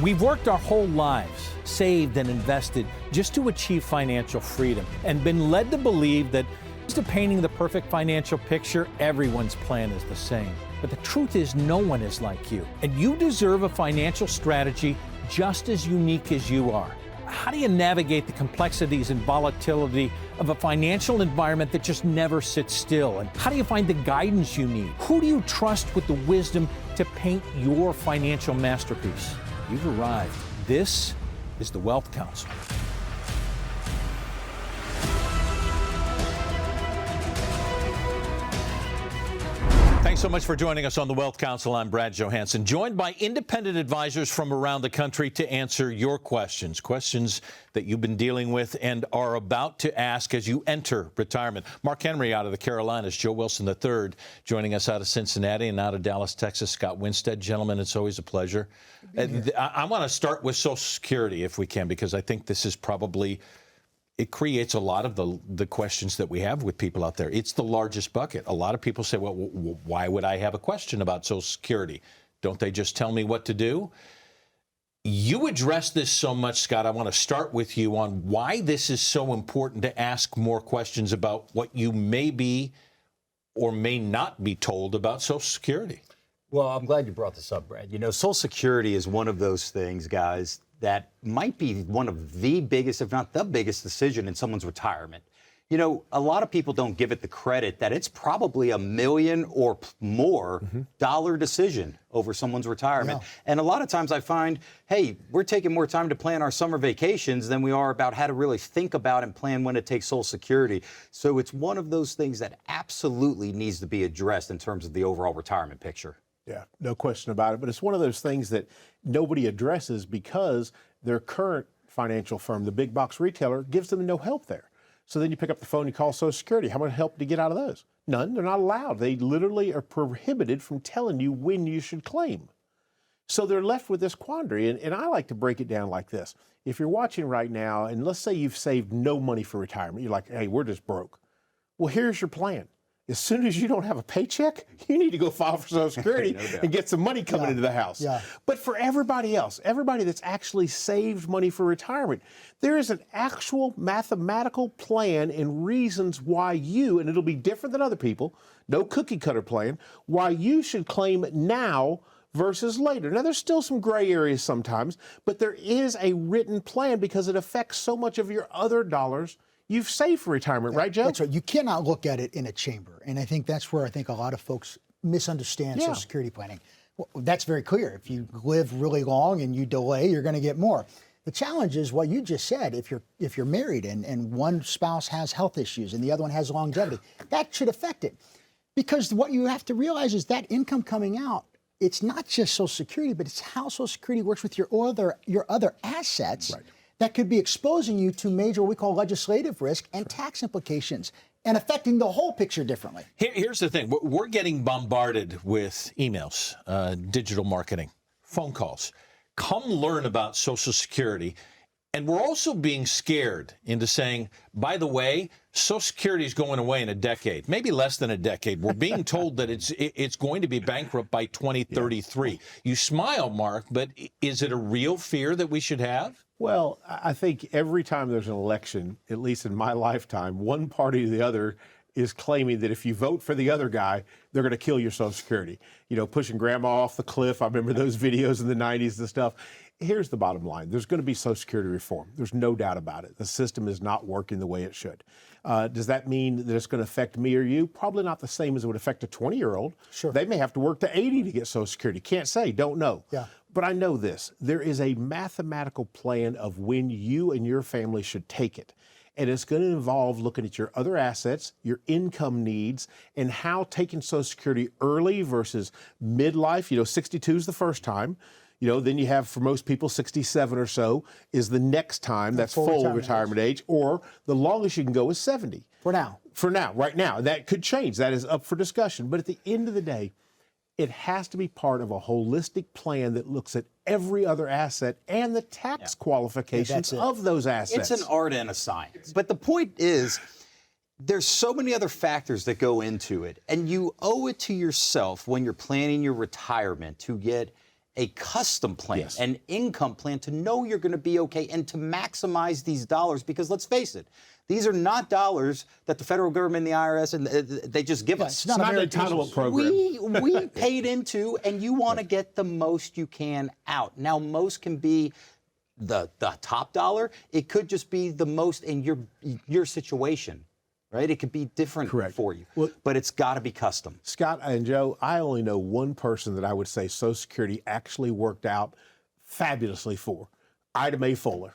We've worked our whole lives, saved and invested just to achieve financial freedom, and been led to believe that instead of painting the perfect financial picture, everyone's plan is the same. But the truth is, no one is like you, and you deserve a financial strategy just as unique as you are. How do you navigate the complexities and volatility of a financial environment that just never sits still? And how do you find the guidance you need? Who do you trust with the wisdom to paint your financial masterpiece? You've arrived. This is the Wealth Council. Thanks so much for joining us on the Wealth Council. I'm Brad Johansson, joined by independent advisors from around the country to answer your questions that you've been dealing with and are about to ask as you enter retirement. Mark Henry out of the Carolinas, Joe Wilson III joining us out of Cincinnati, and out of Dallas, Texas, Scott Winstead. Gentlemen, it's always a pleasure. I want to start with Social Security if we can, because I think this is probably... it creates a lot of the questions that we have with people out there. It's the largest bucket. A lot of people say, well, why would I have a question about Social Security? Don't they just tell me what to do? You address this so much, Scott. I want to start with you on why this is so important to ask more questions about what you may be or may not be told about Social Security. Well, I'm glad you brought this up, Brad. You know, Social Security is one of those things, guys, that might be one of the biggest, if not the biggest, decision in someone's retirement. You know, a lot of people don't give it the credit that it's probably $1 million or more dollar decision over someone's retirement. Yeah. And a lot of times I find, hey, we're taking more time to plan our summer vacations than we are about how to really think about and plan when to take Social Security. So it's one of those things that absolutely needs to be addressed in terms of the overall retirement picture. Yeah, no question about it. But it's one of those things that nobody addresses because their current financial firm, the big box retailer, gives them no help there. So then you pick up the phone, you call Social Security. How much help do you get out of those? None. They're not allowed. They literally are prohibited from telling you when you should claim. So they're left with this quandary. And I like to break it down like this. If you're watching right now, and let's say you've saved no money for retirement, you're like, hey, we're just broke. Well, here's your plan. As soon as you don't have a paycheck, you need to go file for Social Security no and get some money coming into the house. Yeah. But for everybody else, everybody that's actually saved money for retirement, there is an actual mathematical plan and reasons why you, and it'll be different than other people, no cookie cutter plan, why you should claim now versus later. Now, there's still some gray areas sometimes, but there is a written plan because it affects so much of your other dollars you've saved for retirement, right, Joe? That's right. You cannot look at it in a chamber. And I think that's where I think a lot of folks misunderstand Social Security planning. Well, that's very clear. If you live really long and you delay, you're going to get more. The challenge is what you just said. If you're married and one spouse has health issues and the other one has longevity, that should affect it. Because what you have to realize is that income coming out, it's not just Social Security, but it's how Social Security works with your other assets. Right. That could be exposing you to major, what we call legislative risk and tax implications and affecting the whole picture differently. Here's the thing. We're getting bombarded with emails, digital marketing, phone calls. Come learn about Social Security. And we're also being scared into saying, by the way, Social Security is going away in a decade, maybe less than a decade. We're being told that it's going to be bankrupt by 2033. Yeah. You smile, Mark, but is it a real fear that we should have? Well, I think every time there's an election, at least in my lifetime, one party or the other is claiming that if you vote for the other guy, they're going to kill your Social Security. You know, pushing grandma off the cliff. I remember those videos in the 90s and stuff. Here's the bottom line. There's going to be Social Security reform. There's no doubt about it. The system is not working the way it should. Does that mean that it's going to affect me or you? Probably not the same as it would affect a 20-year-old. Sure. They may have to work to 80 to get Social Security. Can't say, don't know. Yeah. But I know this. There is a mathematical plan of when you and your family should take it. And it's going to involve looking at your other assets, your income needs, and how taking Social Security early versus midlife. You know, 62 is the first time. You know, then you have, for most people, 67 or so is the next time. That's full retirement age. Or the longest you can go is 70. For now. For now, right now. That could change. That is up for discussion. But at the end of the day, it has to be part of a holistic plan that looks at every other asset and the tax qualifications of those assets. It's an art and a science. But the point is, there's so many other factors that go into it. And you owe it to yourself when you're planning your retirement to get a custom plan, Yes. an income plan to know you're going to be okay and to maximize these dollars, because let's face it, these are not dollars that the federal government and the IRS and they just give us. It's not an very entitlement program. We paid into, and you want to get the most you can out. Now, most can be the top dollar. It could just be the most in your situation, right? It could be different Correct. for you, Well, but it's got to be custom. Scott and Joe, I only know one person that I would say Social Security actually worked out fabulously for. Ida Mae Fuller,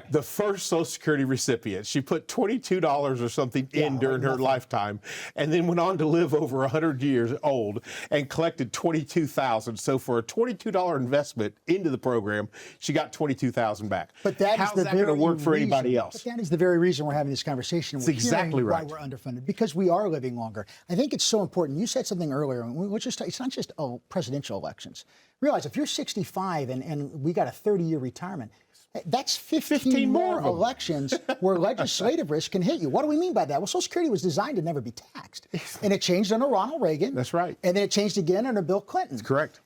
the first Social Security recipient. She put $22 or something in during her lifetime, and then went on to live over 100 years old and collected $22,000. So for a $22 investment into the program, she got $22,000 back. But that How's is the that going to very work for reason- anybody else? But that is the very reason we're having this conversation. That's We're exactly hearing right. Why we're underfunded, because we are living longer. I think it's so important. You said something earlier, which is it's not just presidential elections. Realize if you're 65 and we got a 30-year retirement, that's 15 more of them. elections where legislative risk can hit you. What do we mean by that? Well, Social Security was designed to never be taxed. And it changed under Ronald Reagan. That's right. And then it changed again under Bill Clinton. That's correct.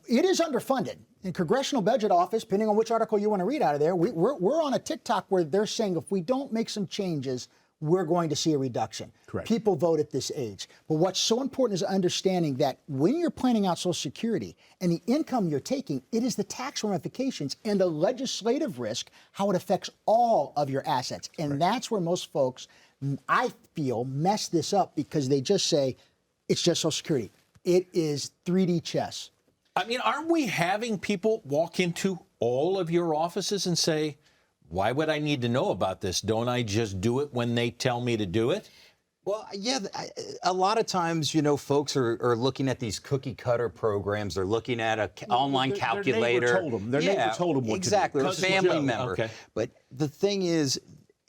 It is underfunded. In Congressional Budget Office, depending on which article you want to read out of there, we're on a TikTok where they're saying if we don't make some changes, we're going to see a reduction. Correct. People vote at this age. But what's so important is understanding that when you're planning out Social Security and the income you're taking, it is the tax ramifications and the legislative risk, how it affects all of your assets. And that's where most folks, I feel, mess this up because they just say, it's just Social Security. It is 3D chess. I mean, aren't we having people walk into all of your offices and say, why would I need to know about this? Don't I just do it when they tell me to do it? Well, yeah, a lot of times, folks are looking at these cookie cutter programs. They're looking at an online calculator. Their neighbor told them. Their neighbor told them what exactly, to do. or a family member. Okay. But the thing is,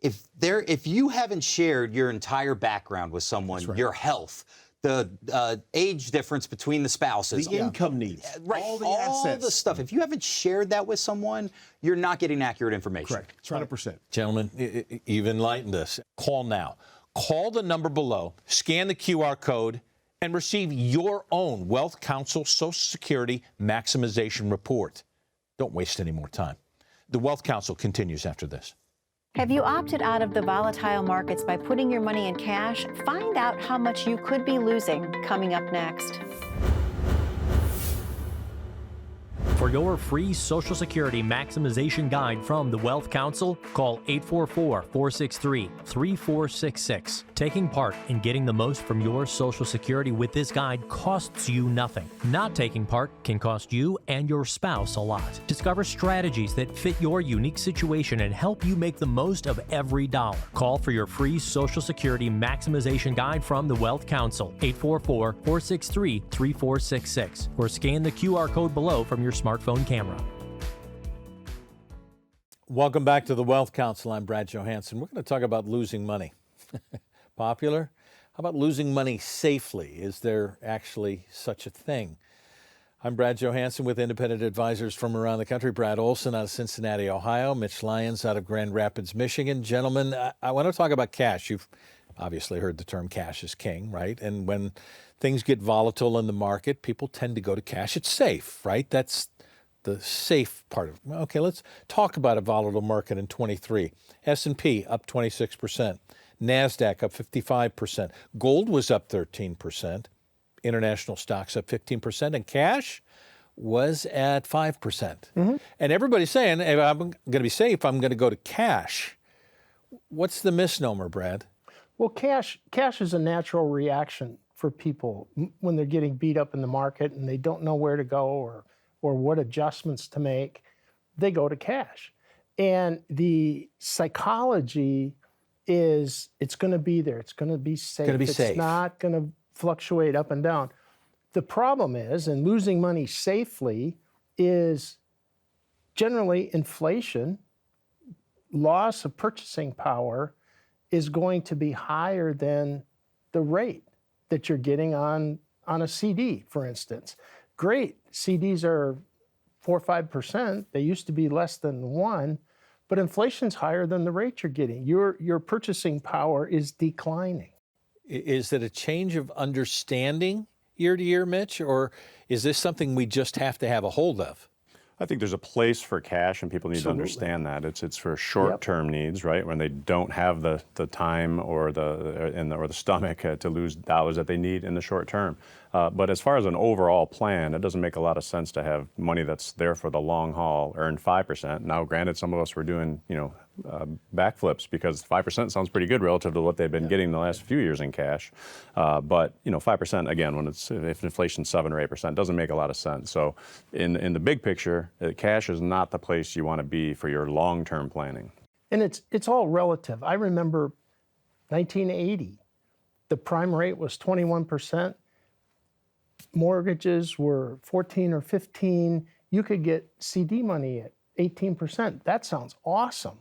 if you haven't shared your entire background with someone, your health, the age difference between the spouses, The income needs, right, all the all assets. the stuff. If you haven't shared that with someone, you're not getting accurate information. Correct. 100%. Gentlemen, you've enlightened us. Call now. Call the number below, scan the QR code, and receive your own Wealth Council Social Security Maximization Report. Don't waste any more time. The Wealth Council continues after this. Have you opted out of the volatile markets by putting your money in cash? Find out how much you could be losing coming up next. For your free Social Security maximization guide from the Wealth Council, call 844-463-3466. Taking part in getting the most from your Social Security with this guide costs you nothing. Not taking part can cost you and your spouse a lot. Discover strategies that fit your unique situation and help you make the most of every dollar. Call for your free Social Security maximization guide from the Wealth Council, 844-463-3466, or scan the QR code below from your smartphone camera. Welcome back to the Wealth Council. I'm Brad Johansson. We're going to talk about losing money. Popular? How about losing money safely? Is there actually such a thing? I'm Brad Johansson with independent advisors from around the country. Brad Olson out of Cincinnati, Ohio. Mitch Lyons out of Grand Rapids, Michigan. Gentlemen, I want to talk about cash. You've obviously heard the term cash is king, right? And when things get volatile in the market, people tend to go to cash. It's safe, right? That's the safe part of it. Okay, let's talk about a volatile market in 23. S&P up 26%. NASDAQ up 55%. Gold was up 13%. International stocks up 15%. And cash was at 5%. And everybody's saying, if I'm going to be safe, I'm going to go to cash. What's the misnomer, Brad? Well, cash is a natural reaction for people when they're getting beat up in the market and they don't know where to go or what adjustments to make. They go to cash. And the psychology is it's going to be there. It's going to be safe. It's not going to fluctuate up and down. The problem is, and losing money safely is generally inflation, loss of purchasing power is going to be higher than the rate that you're getting on a CD, for instance. Great, CDs are 4 or 5%. They used to be less than 1, but inflation's higher than the rate you're getting. Your purchasing power is declining. Is it a change of understanding year to year, Mitch? Or is this something we just have to have a hold of? I think there's a place for cash, and people need to understand that it's for short-term needs, right? When they don't have the time or the stomach to lose dollars that they need in the short term. But as far as an overall plan, it doesn't make a lot of sense to have money that's there for the long haul, earn 5%. Now, granted, some of us were doing, backflips because 5% sounds pretty good relative to what they've been getting the last few years in cash. But 5% again, if inflation's 7 or 8%, doesn't make a lot of sense. So in the big picture, cash is not the place you want to be for your long-term planning. And it's all relative. I remember 1980, the prime rate was 21%. Mortgages were 14 or 15. You could get CD money at 18%. That sounds awesome,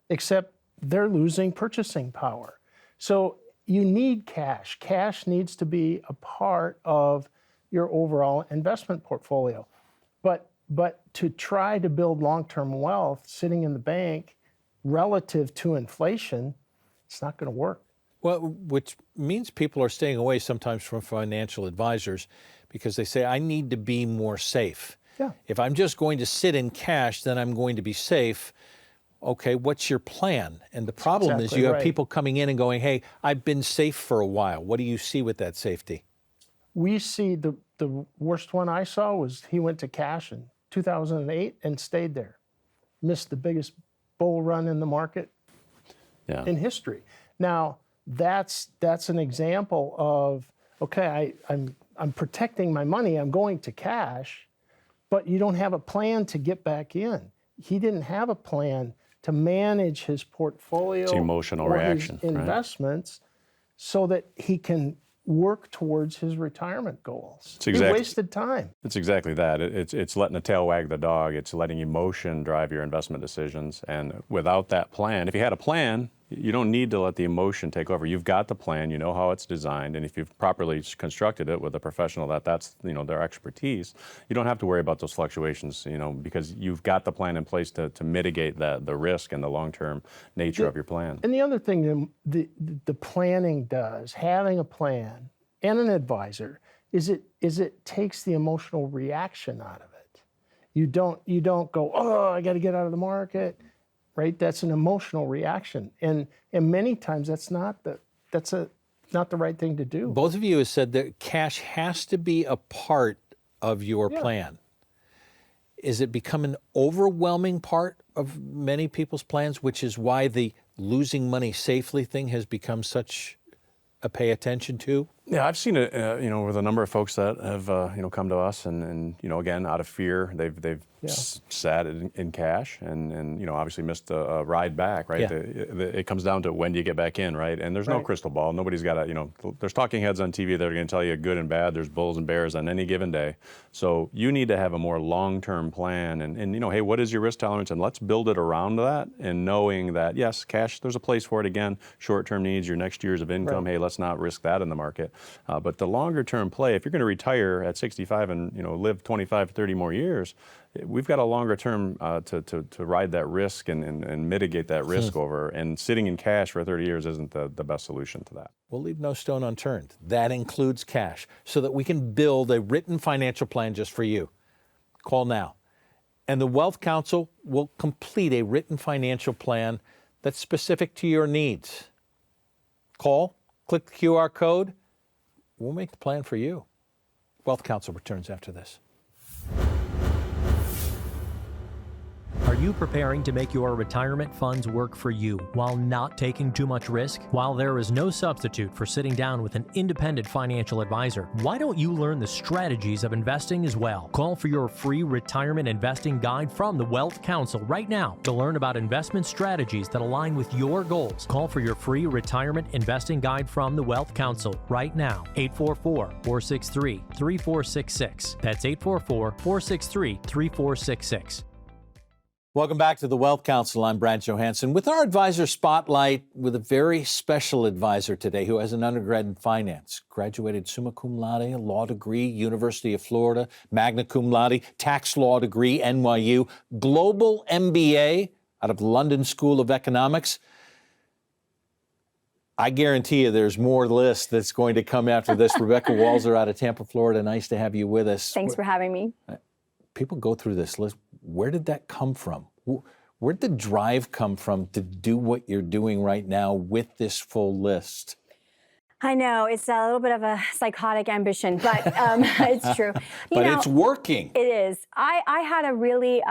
except they're losing purchasing power. So you need cash. Cash needs to be a part of your overall investment portfolio. But to try to build long-term wealth sitting in the bank relative to inflation, it's not going to work. Well, which means people are staying away sometimes from financial advisors because they say, I need to be more safe. Yeah. If I'm just going to sit in cash, then I'm going to be safe. Okay, what's your plan? And the problem is you have people coming in and going, hey, I've been safe for a while. What do you see with that safety? We see the worst one I saw was he went to cash in 2008 and stayed there. Missed the biggest bull run in the market in history. Now, that's an example of, okay, I'm protecting my money, I'm going to cash, but you don't have a plan to get back in. He didn't have a plan to manage his portfolio. It's emotional or reaction, his investments so that he can work towards his retirement goals. He wasted time. It's exactly that. It's letting the tail wag the dog. It's letting emotion drive your investment decisions. And without that plan, if you had a plan, you don't need to let the emotion take over. You've got the plan, you know how it's designed, and if you've properly constructed it with a professional that's their expertise, you don't have to worry about those fluctuations, because you've got the plan in place to mitigate the risk and the long-term nature of your plan. And the other thing the planning does, having a plan and an advisor, is it takes the emotional reaction out of it. You don't go, oh, I got to get out of the market. Right, that's an emotional reaction, and many times that's not the right thing to do. Both of you have said that cash has to be a part of your plan. Is it become an overwhelming part of many people's plans, which is why the losing money safely thing has become such a pay attention to? Yeah, I've seen it, with a number of folks that have, come to us and again, out of fear, they've sat in cash and obviously missed a ride back, right? Yeah. It comes down to when do you get back in, right? And there's no crystal ball. Nobody's got there's talking heads on TV that are going to tell you good and bad. There's bulls and bears on any given day. So you need to have a more long-term plan and hey, what is your risk tolerance? And let's build it around that and knowing that, yes, cash, there's a place for it. Again, short-term needs, your next years of income. Hey, let's not risk that in the market. But the longer-term play, if you're going to retire at 65 and live 25, 30 more years, we've got a longer term to ride that risk and mitigate that risk over. And sitting in cash for 30 years isn't the best solution to that. We'll leave no stone unturned. That includes cash, so that we can build a written financial plan just for you. Call now. And the Wealth Council will complete a written financial plan that's specific to your needs. Call, click the QR code. We'll make the plan for you. Wealth Council returns after this. Are you preparing to make your retirement funds work for you while not taking too much risk? While there is no substitute for sitting down with an independent financial advisor, why don't you learn the strategies of investing as well? Call for your free retirement investing guide from the Wealth Council right now to learn about investment strategies that align with your goals. Call for your free retirement investing guide from the Wealth Council right now. 844-463-3466. That's 844-463-3466. Welcome back to the Wealth Council. I'm Brad Johansson with our advisor spotlight with a very special advisor today who has an undergrad in finance, graduated summa cum laude, law degree, University of Florida, magna cum laude, tax law degree, NYU, global MBA out of London School of Economics. I guarantee you there's more list that's going to come after this. Rebecca Walzer out of Tampa, Florida. Nice to have you with us. Thanks for having me. People go through this list. Where did that come from? Where'd the drive come from to do what you're doing right now with this full list? I know it's a little bit of a psychotic ambition, but it's true. But it's working. It is. I had a really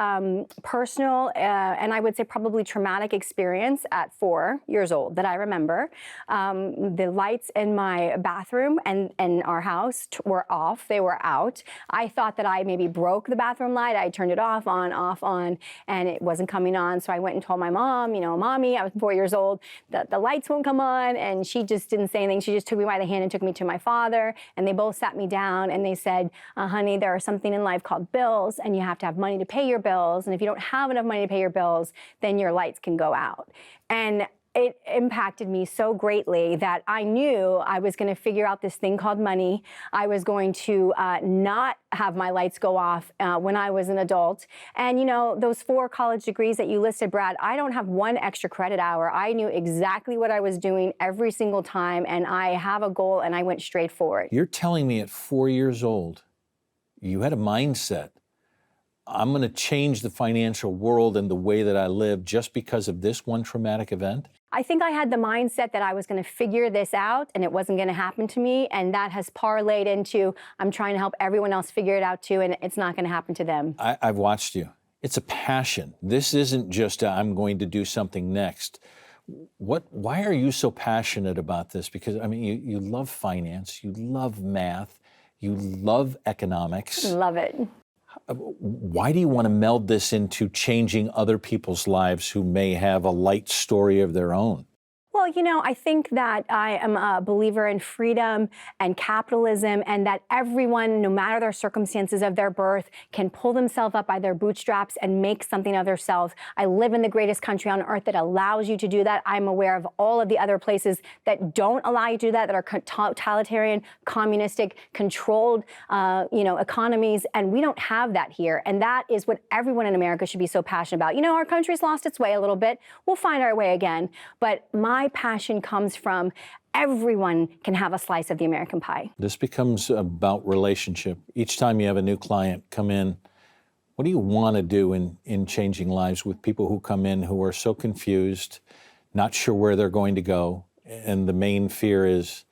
personal and I would say probably traumatic experience at 4 years old that I remember. The lights in my bathroom and our house were off. They were out. I thought that I maybe broke the bathroom light. I turned it off, on, and it wasn't coming on. So I went and told my mom, Mommy, I was 4 years old, that the lights won't come on. And she just didn't say anything. She just took me by the hand and took me to my father, and they both sat me down and they said, honey, there is something in life called bills, and you have to have money to pay your bills, and if you don't have enough money to pay your bills, then your lights can go out. And it impacted me so greatly that I knew I was going to figure out this thing called money. I was going to not have my lights go off when I was an adult. And those 4 college degrees that you listed, Brad, I don't have one extra credit hour. I knew exactly what I was doing every single time, and I have a goal, and I went straight for it. You're telling me at 4 years old, you had a mindset. I'm going to change the financial world and the way that I live just because of this one traumatic event? I think I had the mindset that I was going to figure this out and it wasn't going to happen to me. And that has parlayed into I'm trying to help everyone else figure it out too, and it's not going to happen to them. I've watched you. It's a passion. This isn't just I'm going to do something next. Why are you so passionate about this? Because, you love finance, you love math, you love economics. Love it. Why do you want to meld this into changing other people's lives who may have a light story of their own? Well, I think that I am a believer in freedom and capitalism, and that everyone, no matter their circumstances of their birth, can pull themselves up by their bootstraps and make something of themselves. I live in the greatest country on earth that allows you to do that. I'm aware of all of the other places that don't allow you to do that are totalitarian, communistic, controlled, economies, and we don't have that here. And that is what everyone in America should be so passionate about. Our country's lost its way a little bit. We'll find our way again. But my passion comes from everyone can have a slice of the American pie. This becomes about relationship. Each time you have a new client come in, what do you want to do in changing lives with people who come in who are so confused, not sure where they're going to go, and the main fear is,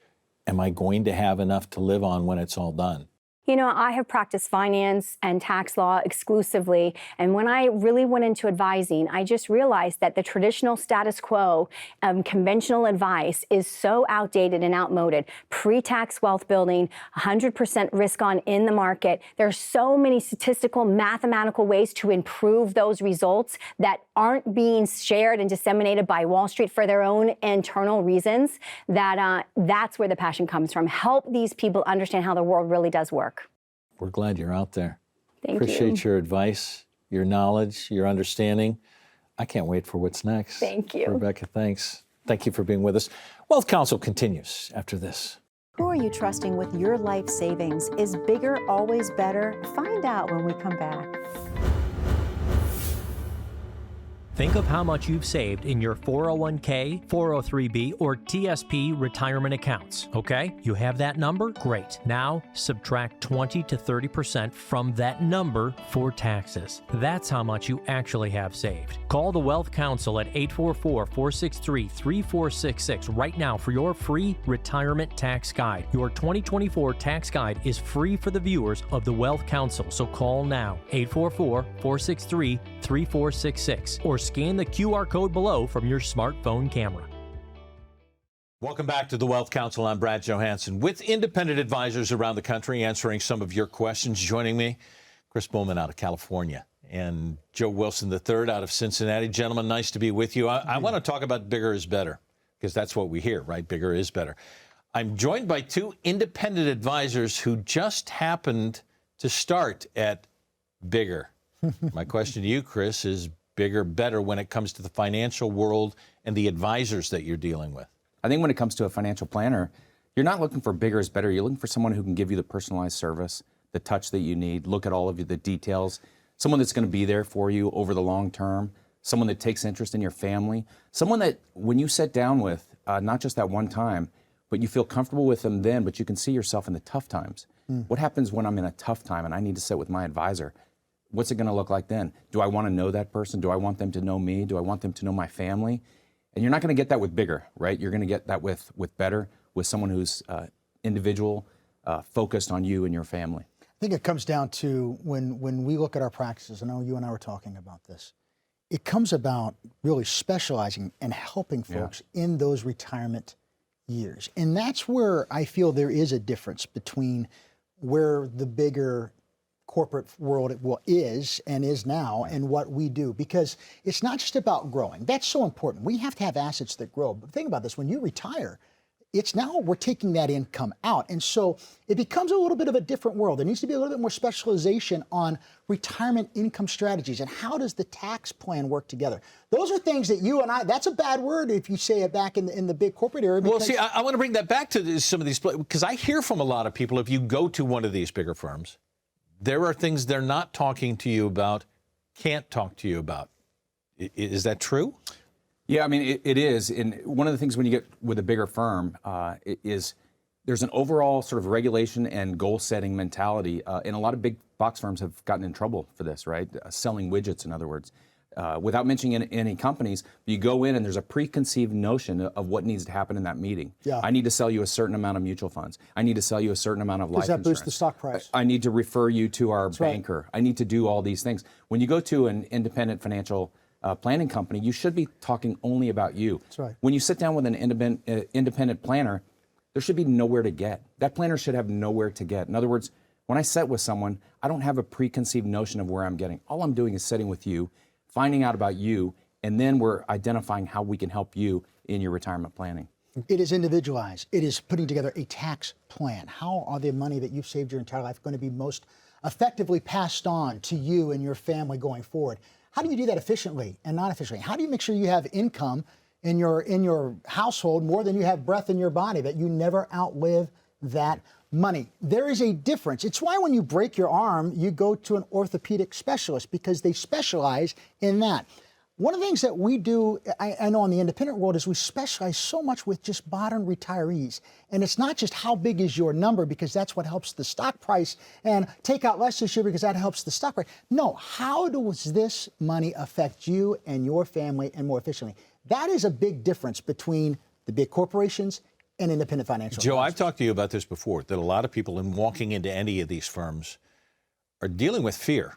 am I going to have enough to live on when it's all done? I have practiced finance and tax law exclusively, and when I really went into advising, I just realized that the traditional status quo conventional advice is so outdated and outmoded. Pre-tax wealth building, 100% risk on in the market. There's so many statistical, mathematical ways to improve those results that aren't being shared and disseminated by Wall Street for their own internal reasons, that that's where the passion comes from. Help these people understand how the world really does work. We're glad you're out there. Thank Appreciate you. your advice, your knowledge, your understanding. I can't wait for what's next. Thank you. Rebecca, thanks. Thank you for being with us. Wealth Counsel continues after this. Who are you trusting with your life savings? Is bigger always better? Find out when we come back. Think of how much you've saved in your 401k, 403b, or TSP retirement accounts, okay? You have that number? Great. Now, subtract 20 to 30% from that number for taxes. That's how much you actually have saved. Call the Wealth Council at 844-463-3466 right now for your free retirement tax guide. Your 2024 tax guide is free for the viewers of the Wealth Council, so call now, 844-463-3466, or scan the QR code below from your smartphone camera. Welcome back to the Wealth Council. I'm Brad Johansson with independent advisors around the country answering some of your questions. Joining me, Chris Bowman out of California and Joe Wilson III out of Cincinnati. Gentlemen, nice to be with you. I want to talk about bigger is better because that's what we hear, right? Bigger is better. I'm joined by 2 independent advisors who just happened to start at bigger. My question to you, Chris, is bigger, better when it comes to the financial world and the advisors that you're dealing with? I think when it comes to a financial planner, you're not looking for bigger is better. You're looking for someone who can give you the personalized service, the touch that you need, look at all of the details, someone that's going to be there for you over the long term, someone that takes interest in your family, someone that when you sit down with, not just that one time, but you feel comfortable with them then, but you can see yourself in the tough times. What happens when I'm in a tough time and I need to sit with my advisor? What's it going to look like then? Do I want to know that person? Do I want them to know me? Do I want them to know my family? And you're not going to get that with bigger, right? You're going to get that with better, with someone who's individual, focused on you and your family. I think it comes down to when we look at our practices, I know you and I were talking about this, it comes about really specializing and helping folks in those retirement years. And that's where I feel there is a difference between where the bigger corporate world is and is now and what we do, because it's not just about growing. That's so important. We have to have assets that grow. But think about this, when you retire, it's now we're taking that income out. And so it becomes a little bit of a different world. There needs to be a little bit more specialization on retirement income strategies and how does the tax plan work together. Those are things that you and I, that's a bad word if you say it back in the big corporate area. Well, see, I want to bring that back to some of these, because I hear from a lot of people, if you go to one of these bigger firms, there are things they're not talking to you about, can't talk to you about. Is that true? Yeah, I mean, it is. And one of the things when you get with a bigger firm is there's an overall sort of regulation and goal-setting mentality. And a lot of big box firms have gotten in trouble for this, right? Selling widgets, in other words. Without mentioning any companies, you go in and there's a preconceived notion of what needs to happen in that meeting. Yeah. I need to sell you a certain amount of mutual funds. I need to sell you a certain amount of life insurance. Does that boost the stock price? I need to refer you to our banker. Right. I need to do all these things. When you go to an independent financial planning company, you should be talking only about you. That's right. When you sit down with an independent planner, there should be nowhere to get. That planner should have nowhere to get. In other words, when I sit with someone, I don't have a preconceived notion of where I'm getting. All I'm doing is sitting with you, finding out about you, and then we're identifying how we can help you in your retirement planning. It is individualized. It is putting together a tax plan. How are the money that you've saved your entire life going to be most effectively passed on to you and your family going forward? How do you do that efficiently and not efficiently? How do you make sure you have income in your household more than you have breath in your body, that you never outlive that money? There is a difference. It's why when you break your arm, you go to an orthopedic specialist, because they specialize in that. One of the things that we do, I know in the independent world, is we specialize so much with just modern retirees. And it's not just how big is your number, because that's what helps the stock price, and take out less this year because that helps the stock price. No, how does this money affect you and your family and more efficiently? That is a big difference between the big corporations and independent financial Joe, advisors. I've talked to you about this before, that a lot of people in walking into any of these firms are dealing with fear.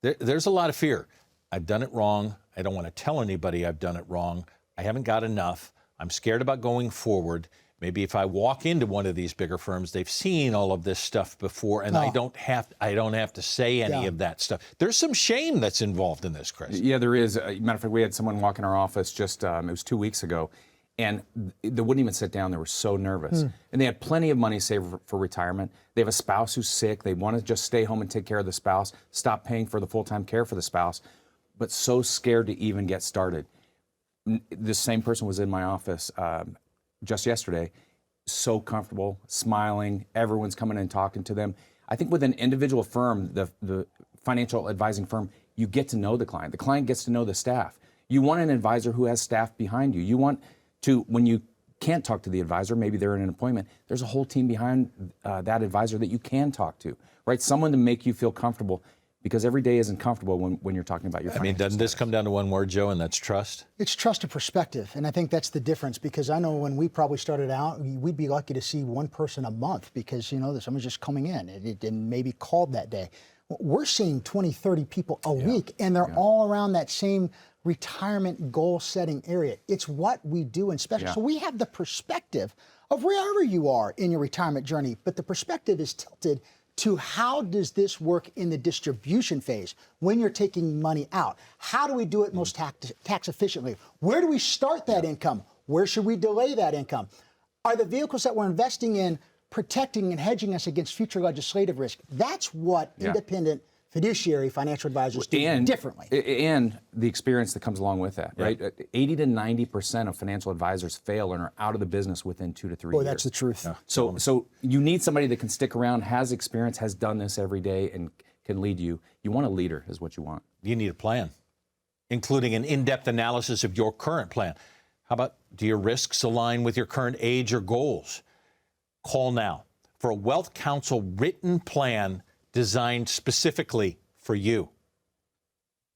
There's a lot of fear. I've done it wrong. I don't want to tell anybody I've done it wrong. I haven't got enough. I'm scared about going forward. Maybe if I walk into one of these bigger firms, they've seen all of this stuff before, and I don't have to say any of that stuff. There's some shame that's involved in this, Chris. Yeah, there is. Matter of fact, we had someone walk in our office just, it was 2 weeks ago, and they wouldn't even sit down. They were so nervous. And they had plenty of money saved for retirement. They have a spouse who's sick. They want to just stay home and take care of the spouse, stop paying for the full-time care for the spouse, but so scared to even get started. This same person was in my office just yesterday, so comfortable, smiling. Everyone's coming in and talking to them. I think with an individual firm, the financial advising firm, you get to know the client. The client gets to know the staff. You want an advisor who has staff behind you. You want to, when you can't talk to the advisor, maybe they're in an appointment, there's a whole team behind that advisor that you can talk to, right? Someone to make you feel comfortable, because every day isn't comfortable when you're talking about your financial doesn't this status. come down to one word, Joe, and that's trust? It's trust and perspective, and I think that's the difference, because I know when we probably started out, we'd be lucky to see one person a month because, someone's just coming in and maybe called that day. We're seeing 20, 30 people a week, and they're all around that same retirement goal-setting area. It's what we do in special. Yeah. So we have the perspective of wherever you are in your retirement journey, but the perspective is tilted to how does this work in the distribution phase when you're taking money out? How do we do it most tax efficiently? Where do we start that income? Where should we delay that income? Are the vehicles that we're investing in protecting and hedging us against future legislative risk? That's what independent fiduciary financial advisors do differently. And the experience that comes along with that, right? 80 to 90% of financial advisors fail and are out of the business within 2 to 3 years. Boy, that's the truth. Yeah. So you need somebody that can stick around, has experience, has done this every day, and can lead you. You want a leader is what you want. You need a plan, including an in-depth analysis of your current plan. How about, do your risks align with your current age or goals? Call now for a Wealth Counsel written plan designed specifically for you.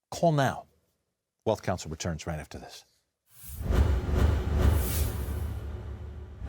Call now. Wealth Counsel returns right after this.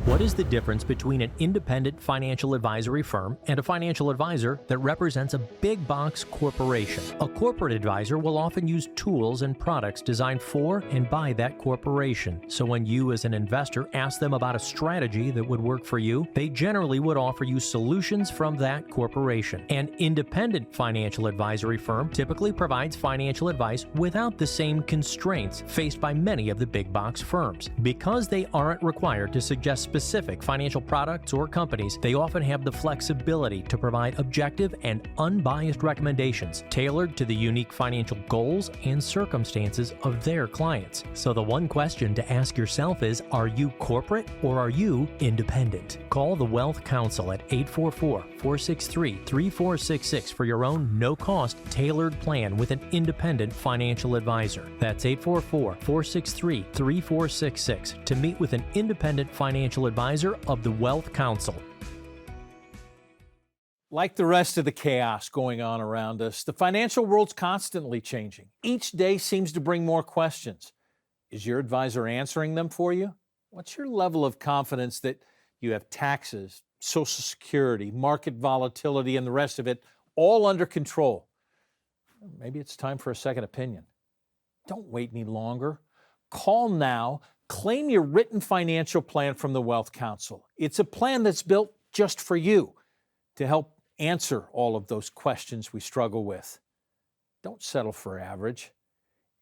What is the difference between an independent financial advisory firm and a financial advisor that represents a big box corporation? A corporate advisor will often use tools and products designed for and by that corporation. So when you as an investor ask them about a strategy that would work for you, they generally would offer you solutions from that corporation. An independent financial advisory firm typically provides financial advice without the same constraints faced by many of the big box firms. Because they aren't required to suggest specific financial products or companies, they often have the flexibility to provide objective and unbiased recommendations tailored to the unique financial goals and circumstances of their clients. So the one question to ask yourself is, are you corporate or are you independent? Call the Wealth Counsel at 844-463-3466 for your own no-cost tailored plan with an independent financial advisor. That's 844-463-3466 to meet with an independent financial advisor of the Wealth Counsel. Like the rest of the chaos going on around us, the financial world's constantly changing. Each day seems to bring more questions. Is your advisor answering them for you? What's your level of confidence that you have taxes, Social Security, market volatility, and the rest of it all under control? Maybe it's time for a second opinion. Don't wait any longer. Call now. Claim your written financial plan from the Wealth Counsel. It's a plan that's built just for you to help answer all of those questions we struggle with. Don't settle for average.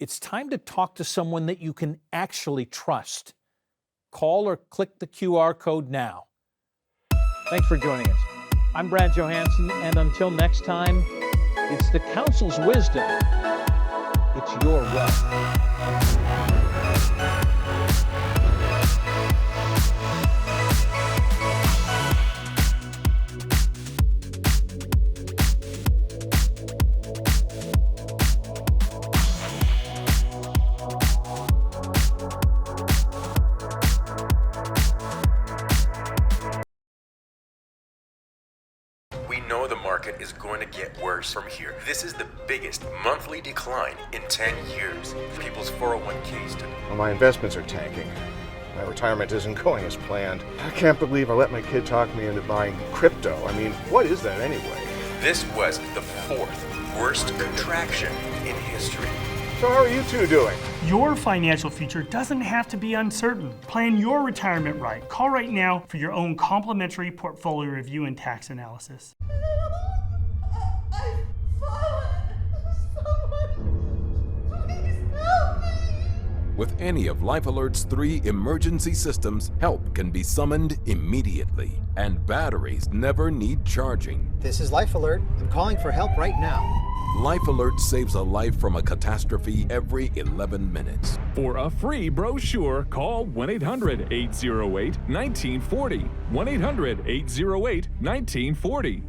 It's time to talk to someone that you can actually trust. Call or click the QR code now. Thanks for joining us. I'm Brad Johansson, and until next time, it's the Counsel's wisdom. It's your wealth. Is going to get worse from here. This is the biggest monthly decline in 10 years. People's 401ks today. Well, my investments are tanking. My retirement isn't going as planned. I can't believe I let my kid talk me into buying crypto. I mean, what is that anyway? This was the 4th worst contraction in history. So how are you two doing? Your financial future doesn't have to be uncertain. Plan your retirement right. Call right now for your own complimentary portfolio review and tax analysis. With any of Life Alert's 3 emergency systems, help can be summoned immediately, and batteries never need charging. This is Life Alert. I'm calling for help right now. Life Alert saves a life from a catastrophe every 11 minutes. For a free brochure, call 1-800-808-1940. 1-800-808-1940.